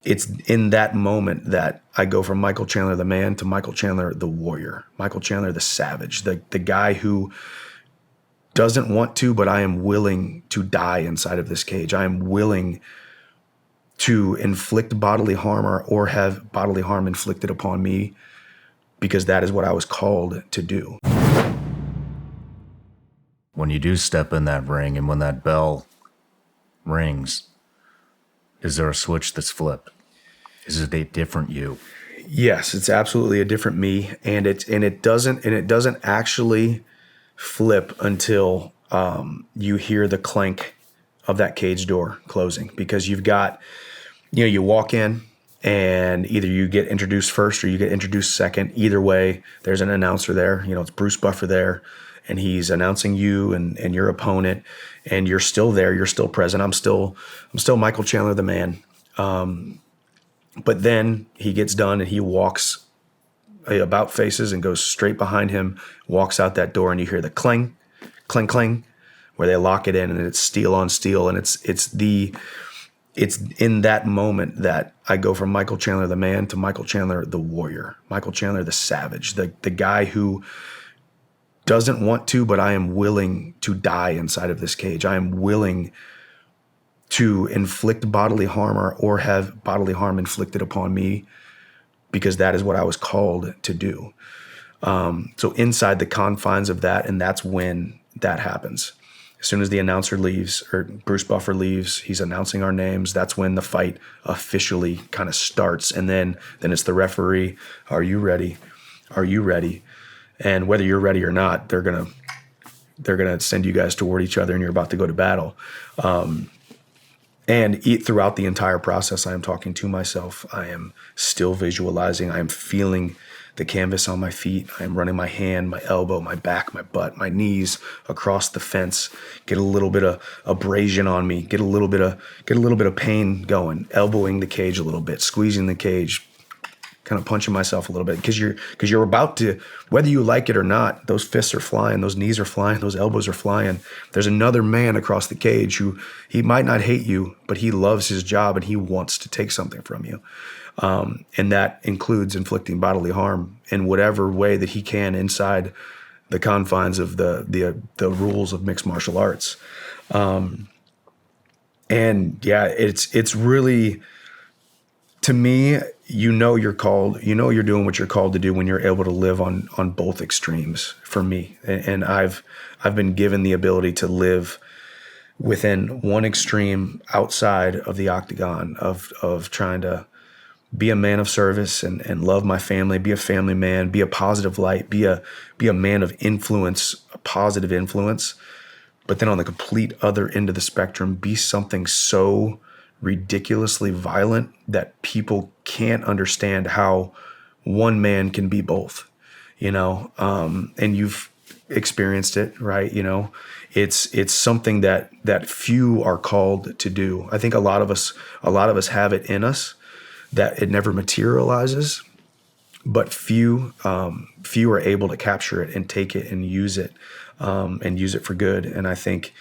it's in that moment that I go from Michael Chandler the man to Michael Chandler the warrior, Michael Chandler the savage, the guy who doesn't want to, but I am willing to die inside of this cage. I am willing to inflict bodily harm or have bodily harm inflicted upon me, because that is what I was called to do. When you do step in that ring and when that bell rings, is there a switch that's flipped? Is it a different you? Yes, it's absolutely a different me, and it doesn't actually flip until you hear the clank of that cage door closing, because you've got, you walk in and either you get introduced first or you get introduced second. Either way, there's an announcer there. It's Bruce Buffer there, and he's announcing you and your opponent, and you're still there. You're still present. I'm still Michael Chandler the man. But then he gets done and he walks about faces and goes straight behind him, walks out that door, and you hear the clang, clang, clang, where they lock it in, and it's steel on steel. And it's in that moment that I go from Michael Chandler the man to Michael Chandler the warrior, Michael Chandler the savage, the guy who doesn't want to, but I am willing to die inside of this cage. I am willing to inflict bodily harm or have bodily harm inflicted upon me, because that is what I was called to do. So inside the confines of that, and that's when that happens. As soon as the announcer leaves, or Bruce Buffer leaves, he's announcing our names. That's when the fight officially kind of starts. And then it's the referee. Are you ready? Are you ready? And whether you're ready or not, they're gonna send you guys toward each other, and you're about to go to battle. And throughout the entire process, I am talking to myself. I am still visualizing. I am feeling the canvas on my feet. I am running my hand, my elbow, my back, my butt, my knees across the fence. Get a little bit of abrasion on me. Get a little bit of pain going. Elbowing the cage a little bit, squeezing the cage, kind of punching myself a little bit, because you're about to, whether you like it or not, those fists are flying, those knees are flying, those elbows are flying. There's another man across the cage who, he might not hate you, but he loves his job and he wants to take something from you. And that includes inflicting bodily harm in whatever way that he can inside the confines of the rules of mixed martial arts. And yeah, it's really, to me, you're called, you're doing what you're called to do when you're able to live on both extremes, for me. And I've been given the ability to live within one extreme outside of the octagon of trying to be a man of service and love my family, be a family man, be a positive light, be a man of influence, a positive influence. But then on the complete other end of the spectrum, be something so ridiculously violent that people can't understand how one man can be both, and you've experienced it, right? It's something that few are called to do. I think a lot of us have it in us, that it never materializes, but few are able to capture it and take it and use it for good. And I think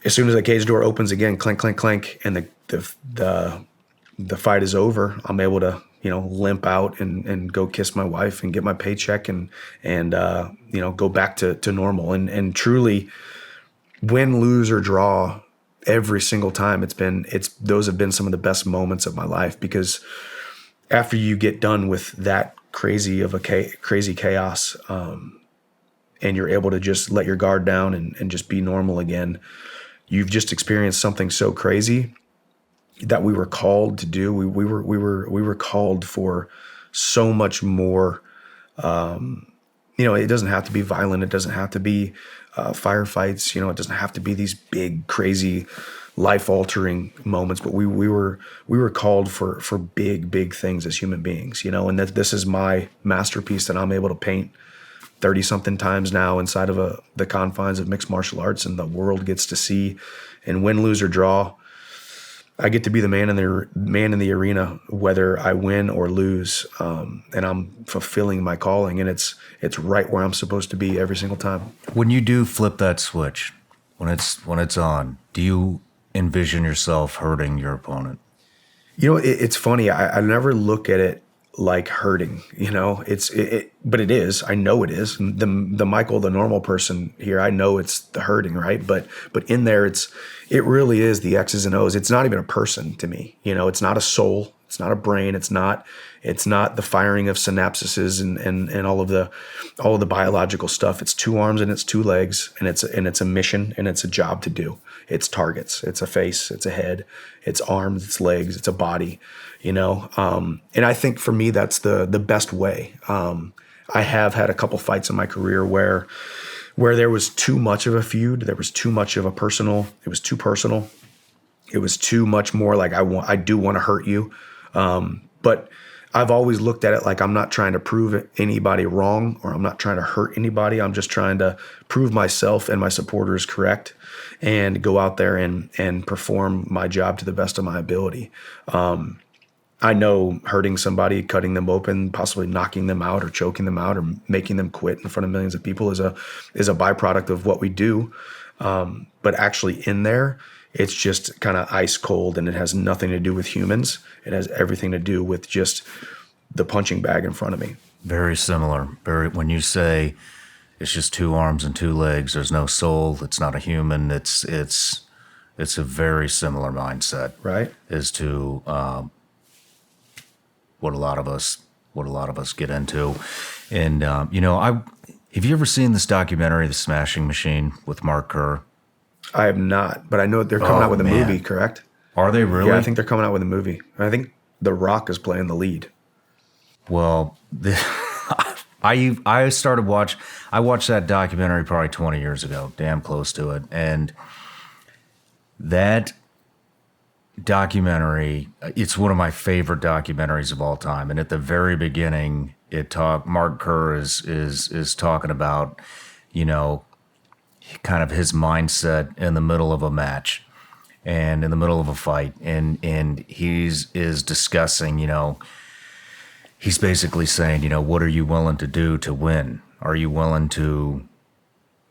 as soon as the cage door opens again, clank, clank, clank, and the fight is over, I'm able to, limp out and go kiss my wife and get my paycheck and go back to normal. And truly, win, lose, or draw, every single time those have been some of the best moments of my life, because after you get done with that crazy chaos, and you're able to just let your guard down and just be normal again, you've just experienced something so crazy that we were called to do. We were called for so much more. It doesn't have to be violent. It doesn't have to be firefights. It doesn't have to be these big, crazy, life-altering moments. But we were called for big things as human beings. And that this is my masterpiece that I'm able to paint 30-something times now inside of the confines of mixed martial arts, and the world gets to see. And win, lose, or draw, I get to be the man in the arena, whether I win or lose, and I'm fulfilling my calling, and it's right where I'm supposed to be every single time. When you do flip that switch, when it's on, do you envision yourself hurting your opponent? It's funny. I never look at it like hurting. But it is. I know it is. The Michael, the normal person here, I know it's the hurting, right? But in there, it really is the X's and O's. It's not even a person to me. It's not a soul. It's not a brain. It's not the firing of synapses and all of the biological stuff. It's two arms and it's two legs, and it's a mission and it's a job to do. It's targets. It's a face. It's a head. It's arms. It's legs. It's a body. And I think for me that's the best way. I have had a couple fights in my career where there was too much of a feud. There was too much of a personal. It was too personal. It was too much more like I do want to hurt you. But I've always looked at it like I'm not trying to prove anybody wrong, or I'm not trying to hurt anybody. I'm just trying to prove myself and my supporters correct and go out there and perform my job to the best of my ability. I know hurting somebody, cutting them open, possibly knocking them out or choking them out or making them quit in front of millions of people is a byproduct of what we do. But actually in there, it's just kind of ice cold, and it has nothing to do with humans. It has everything to do with just the punching bag in front of me. Very similar. When you say it's just two arms and two legs, there's no soul, it's not a human, it's a very similar mindset. Right. As to what a lot of us get into. And have you ever seen this documentary, The Smashing Machine, with Mark Kerr? I have not, but I know they're coming out with a movie, correct? Are they really? Yeah, I think they're coming out with a movie. I think The Rock is playing the lead. Well, I watched that documentary probably 20 years ago, damn close to it. And that documentary, it's one of my favorite documentaries of all time. And at the very beginning, Mark Kerr is talking about, kind of his mindset in the middle of a match and in the middle of a fight. And he's discussing, he's basically saying, what are you willing to do to win? Are you willing to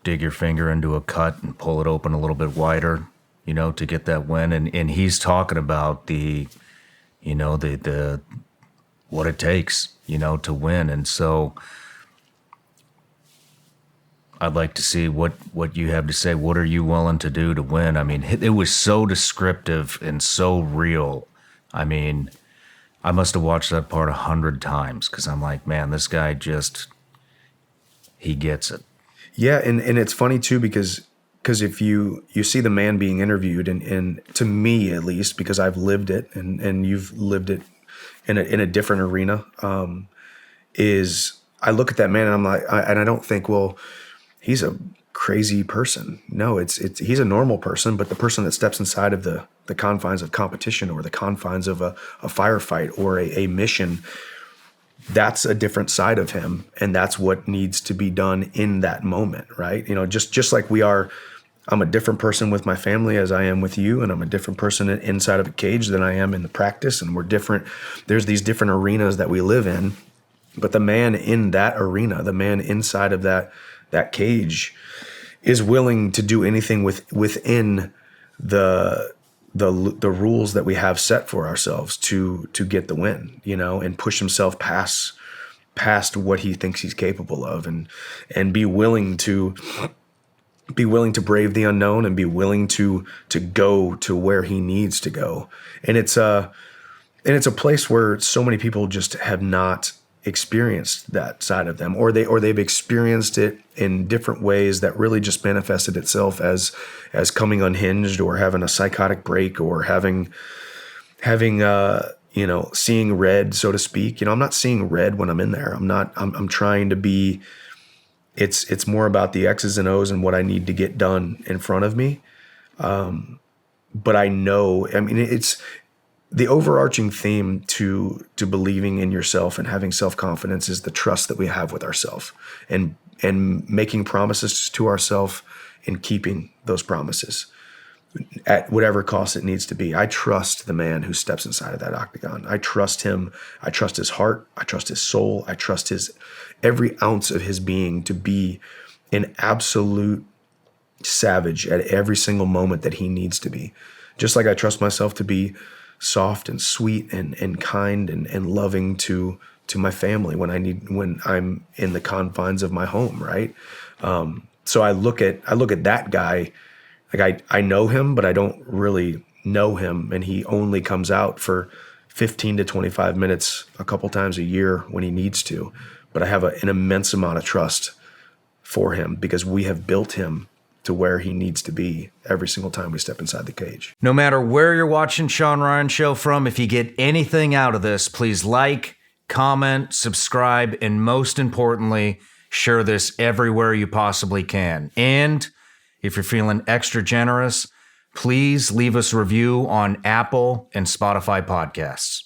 dig your finger into a cut and pull it open a little bit wider, to get that win? And he's talking about the what it takes, to win. And so I'd like to see what you have to say. What are you willing to do to win? I mean, it was so descriptive and so real. I mean, I must have watched that part 100 times because I'm like, man, this guy he gets it. Yeah, and it's funny too because if you see the man being interviewed, and to me at least, because I've lived it and you've lived it in a different arena, is I look at that man and I'm like, I don't think, well, he's a crazy person. No, he's a normal person, but the person that steps inside of the confines of competition or the confines of a firefight or a mission, that's a different side of him. And that's what needs to be done in that moment, right? Just like I'm a different person with my family as I am with you, and I'm a different person inside of a cage than I am in the practice, and we're different. There's these different arenas that we live in, but the man in that arena, the man inside of that cage is willing to do anything within the rules that we have set for ourselves to get the win, and push himself past what he thinks he's capable of, and be willing to brave the unknown and be willing to go to where he needs to go. And it's a place where so many people just have not experienced that side of them, or they've experienced it in different ways that really just manifested itself as coming unhinged, or having a psychotic break, or having seeing red, so to speak. I'm not seeing red when I'm in there. I'm trying to be, it's more about the X's and O's and what I need to get done in front of me. But I know, it's the overarching theme to believing in yourself and having self-confidence is the trust that we have with ourselves, and making promises to ourselves and keeping those promises at whatever cost it needs to be. I trust the man who steps inside of that octagon. I trust him. I trust his heart. I trust his soul. I trust every ounce of his being to be an absolute savage at every single moment that he needs to be. Just like I trust myself to be soft and sweet and kind and loving to my family when I'm in the confines of my home, right? So I look at that guy, like I know him, but I don't really know him, and he only comes out for 15 to 25 minutes a couple times a year when he needs to. But I have an immense amount of trust for him because we have built him to where he needs to be every single time we step inside the cage. No matter where you're watching Shawn Ryan Show from, if you get anything out of this, please like, comment, subscribe, and most importantly, share this everywhere you possibly can. And if you're feeling extra generous, please leave us a review on Apple and Spotify podcasts.